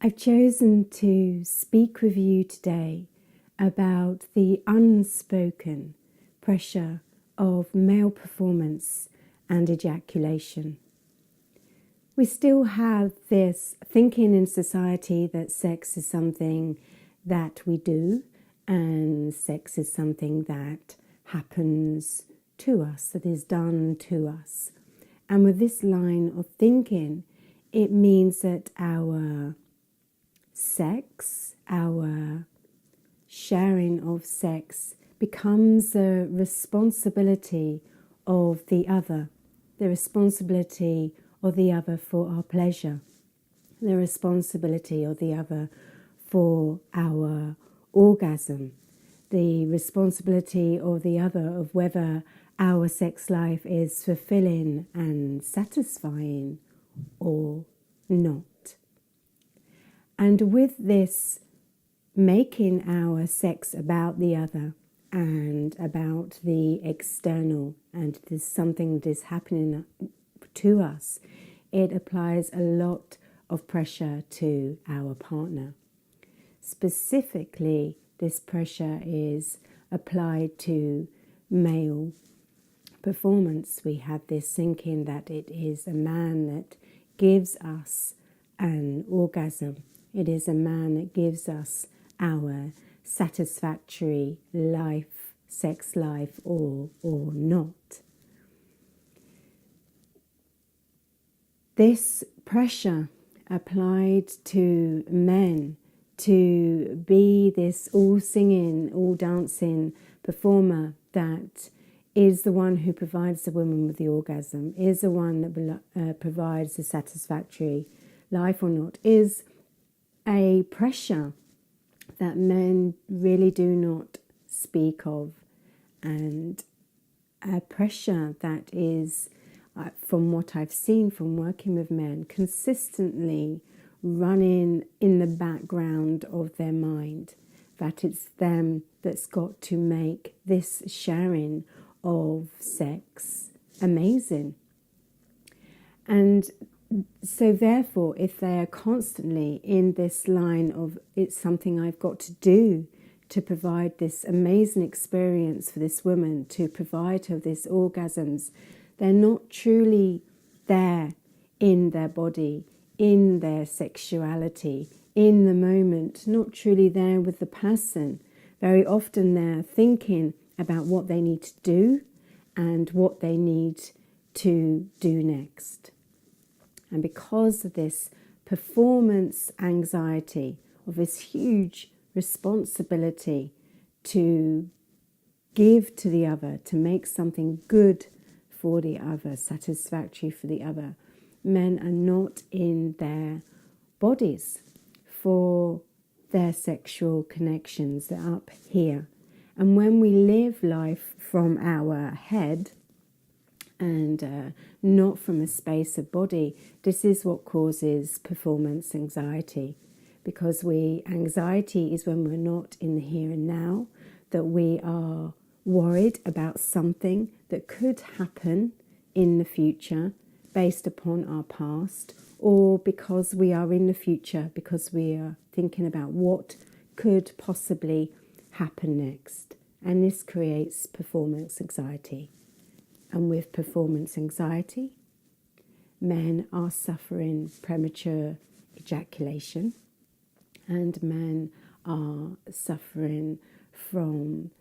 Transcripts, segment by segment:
I've chosen to speak with you today about the unspoken pressure of male performance and ejaculation. We still have this thinking in society that sex is something that we do and sex is something that happens to us, that is done to us. And with this line of thinking, it means that our sex, our sharing of sex becomes the responsibility of the other responsibility of the other for our pleasure, the responsibility of the other for our orgasm, the responsibility of the other of whether our sex life is fulfilling and satisfying or not. And with this making our sex about the other and about the external, and there's something that is happening to us, it applies a lot of pressure to our partner. Specifically, this pressure is applied to male performance. We have this thinking that it is a man that gives us an orgasm. It is a man that gives us our satisfactory life, sex life, or not. This pressure applied to men to be this all singing, all dancing performer that is the one who provides the woman with the orgasm, is the one that provides the satisfactory life or not, is a pressure that men really do not speak of, and a pressure that is, from what I've seen from working with men, consistently running in the background of their mind, that it's them that's got to make this sharing of sex amazing. And so therefore, if they are constantly in this line of it's something I've got to do to provide this amazing experience for this woman, to provide her this orgasms, they're not truly there in their body, in their sexuality, in the moment, not truly there with the person. Very often they're thinking about what they need to do and what they need to do next. And because of this performance anxiety, of this huge responsibility to give to the other, to make something good for the other, satisfactory for the other, men are not in their bodies for their sexual connections. They're up here. And when we live life from our head, and not from a space of body, this is what causes performance anxiety. Because anxiety is when we're not in the here and now, that we are worried about something that could happen in the future based upon our past, or because we are in the future, because we are thinking about what could possibly happen next. And this creates performance anxiety. And with performance anxiety, men are suffering premature ejaculation, and men are suffering from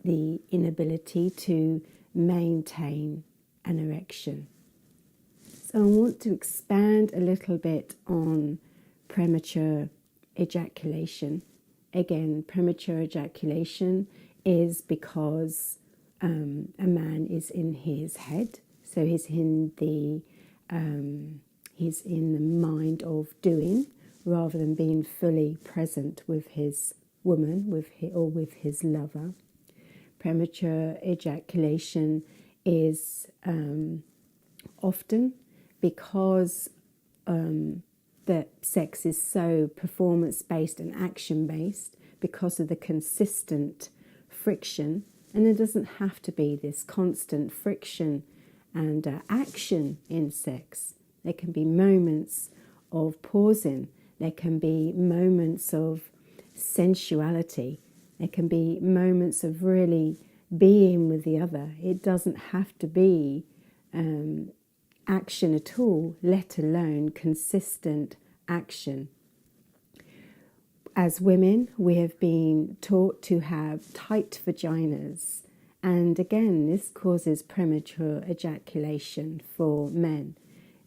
the inability to maintain an erection. So I want to expand a little bit on premature ejaculation. Again, premature ejaculation is because a man is in his head, so he's in the mind of doing rather than being fully present with his woman, with his lover. Premature ejaculation is often because the sex is so performance-based and action-based, because of the consistent friction. And there doesn't have to be this constant friction and action in sex. There can be moments of pausing There can be moments of sensuality. There can be moments of really being with the other. It doesn't have to be action at all, let alone consistent action. As women, we have been taught to have tight vaginas. And again, this causes premature ejaculation for men.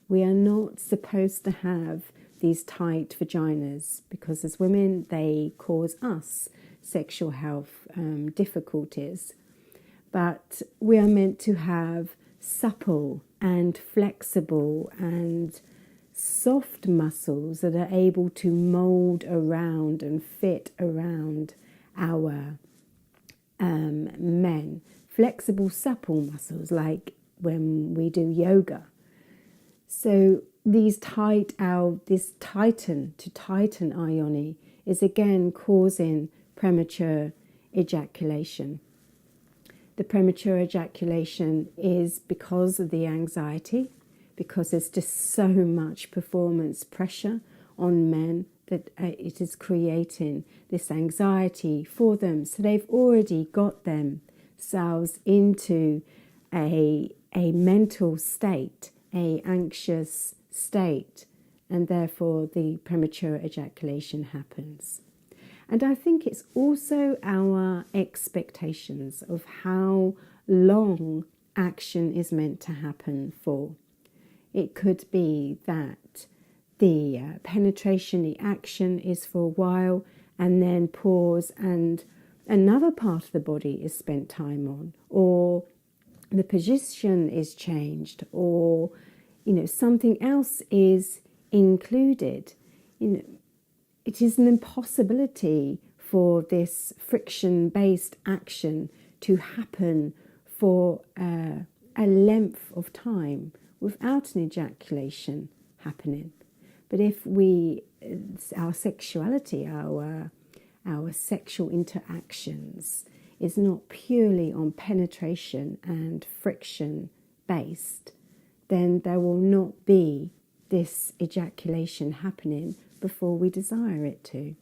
We are not supposed to have these tight vaginas because as women, they cause us sexual health difficulties. But we are meant to have supple and flexible and soft muscles that are able to mold around and fit around our men. Flexible, supple muscles like when we do yoga. So this tighten our yoni is again causing premature ejaculation. The premature ejaculation is because of the anxiety, because there's just so much performance pressure on men that it is creating this anxiety for them. So they've already got themselves into a mental state, a anxious state, and therefore the premature ejaculation happens. And I think it's also our expectations of how long action is meant to happen for. It could be that the penetration, the action is for a while and then pause and another part of the body is spent time on, or the position is changed, or something else is included. It is an impossibility for this friction-based action to happen for a length of time without an ejaculation happening. But if our sexuality, our sexual interactions is not purely on penetration and friction based, then there will not be this ejaculation happening before we desire it to.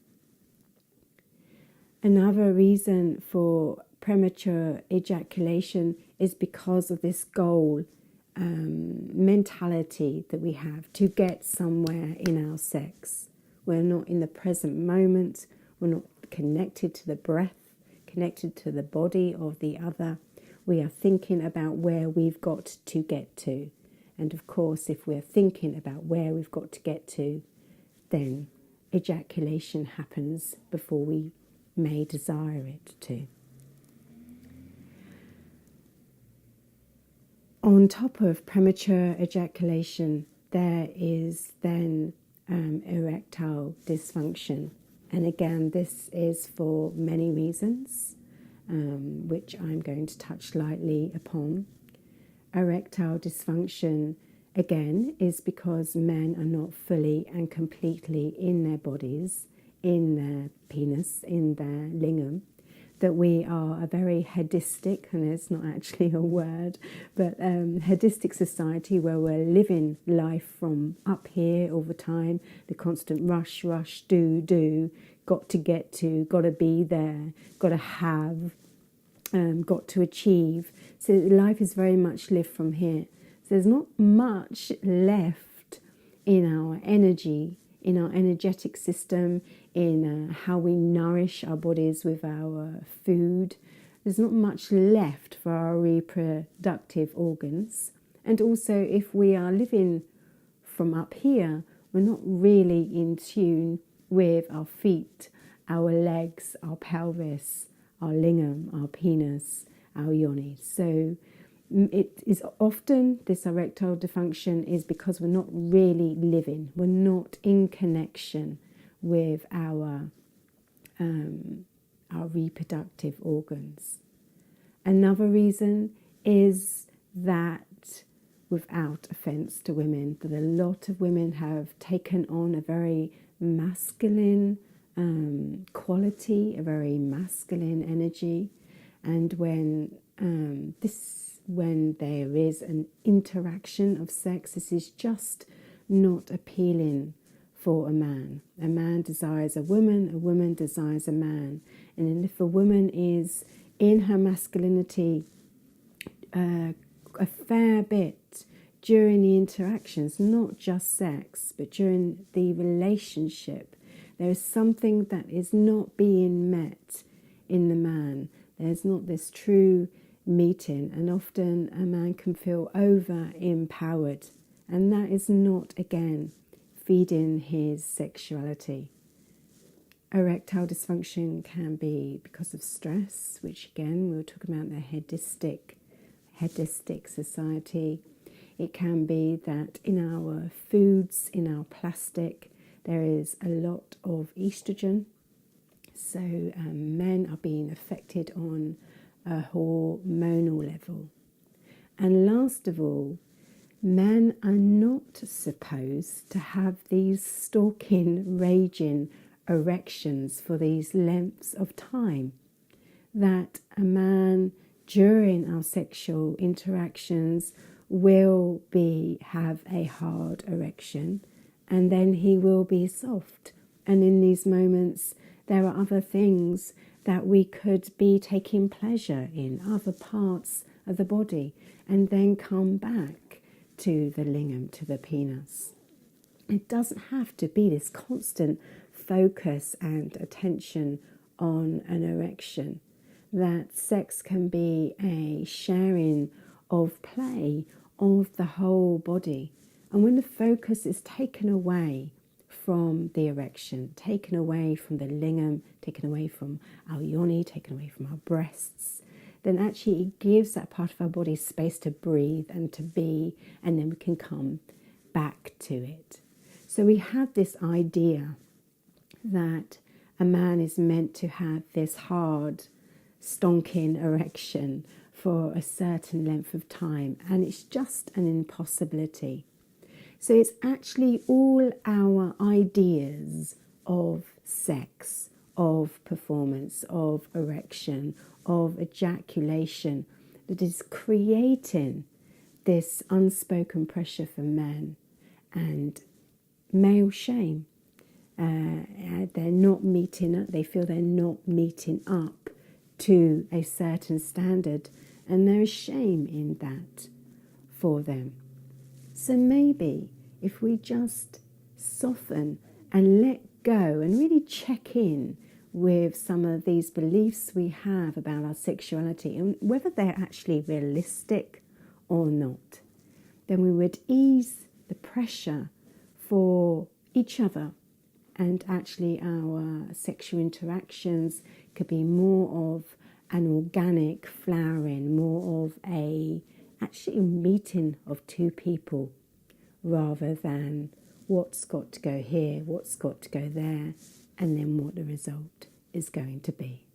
Another reason for premature ejaculation is because of this goal mentality that we have to get somewhere in our sex. We're not in the present moment. We're not connected to the breath, connected to the body of the other. We are thinking about where we've got to get to. And of course, if we're thinking about where we've got to get to, then ejaculation happens before we may desire it to. On top of premature ejaculation, there is then erectile dysfunction. And again, this is for many reasons, which I'm going to touch lightly upon. Erectile dysfunction, again, is because men are not fully and completely in their bodies, in their penis, in their lingam, that we are a very hedistic, and it's not actually a word, but hedistic society where we're living life from up here all the time, the constant rush, do, got to get to, got to be there, got to have, got to achieve. So life is very much lived from here. So there's not much left in our energy, in our energetic system, in how we nourish our bodies with our food. There's not much left for our reproductive organs. And also, if we are living from up here, we're not really in tune with our feet, our legs, our pelvis, our lingam, our penis, our yoni. So it is often, this erectile dysfunction is because we're not really living. We're not in connection with our reproductive organs. Another reason is that, without offence to women, that a lot of women have taken on a very masculine quality, a very masculine energy, and when there is an interaction of sex, this is just not appealing for a man. A man desires a woman desires a man. And then if a woman is in her masculinity a fair bit during the interactions, not just sex, but during the relationship, there is something that is not being met in the man. There's not this true meeting, and often a man can feel over empowered, and that is not, again, feeding his sexuality. Erectile dysfunction can be because of stress, which again we'll talk about the hedonistic society. It can be that in our foods, in our plastic, there is a lot of estrogen. So men are being affected on a hormonal level. And last of all, men are not supposed to have these stalking, raging erections for these lengths of time. That a man during our sexual interactions will have a hard erection, and then he will be soft. And in these moments, there are other things that we could be taking pleasure in, other parts of the body, and then come back to the lingam, to the penis. It doesn't have to be this constant focus and attention on an erection. That sex can be a sharing of play of the whole body. And when the focus is taken away from the erection, taken away from the lingam, taken away from our yoni, taken away from our breasts, then actually it gives that part of our body space to breathe and to be, and then we can come back to it. So we have this idea that a man is meant to have this hard, stonking erection for a certain length of time, and it's just an impossibility. So it's actually all our ideas of sex, of performance, of erection, of ejaculation that is creating this unspoken pressure for men and male shame. They're not meeting up, they feel they're not meeting up to a certain standard, and there is shame in that for them. So maybe if we just soften and let go and really check in with some of these beliefs we have about our sexuality and whether they're actually realistic or not, then we would ease the pressure for each other, and actually our sexual interactions could be more of an organic flowering, more of actually a meeting of two people, rather than what's got to go here, what's got to go there, and then what the result is going to be.